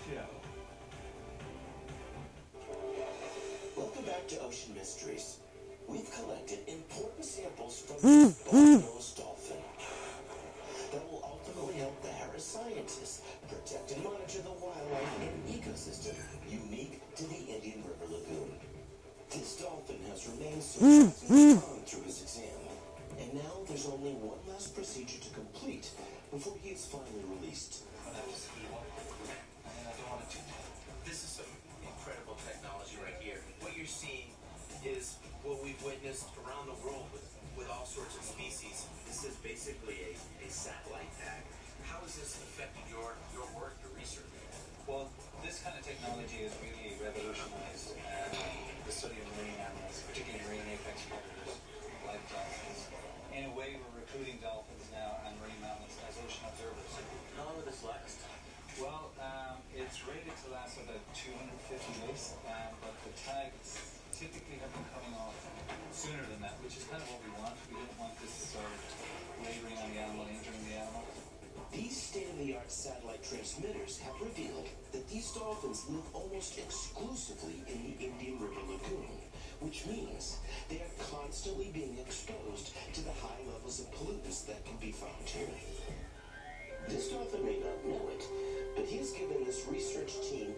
show. Welcome back to Ocean Mysteries. We've collected important samples from the bottlenose dolphin that will ultimately help the Harris scientists protect and monitor the wildlife and ecosystem unique to the Indian River Lagoon. This dolphin has remained surprisingly calm through his exam, and now there's only one last procedure to complete before he is finally released. That was evil, and I don't want to do that. This is some incredible technology right here. What you're seeing is what we've witnessed around the world with all sorts of species. This is basically a satellite tag. How has this affected your work, your research? Well, this kind of technology has really revolutionized the study of marine animals, particularly marine apex predators like dolphins. In a way, we're recruiting dolphins now and marine mammals as ocean observers. How long will this last? Well, it's rated to last about 250 days, but the tags typically have been coming off sooner than that, which is kind of what we want. We don't want this sort of laboring on the animal, injuring the animal. These state-of-the-art satellite transmitters have revealed that these dolphins live almost exclusively in the Indian River Lagoon, which means they are constantly being exposed to the high levels of pollutants that can be found here. This dolphin may not know it, but he has given this research team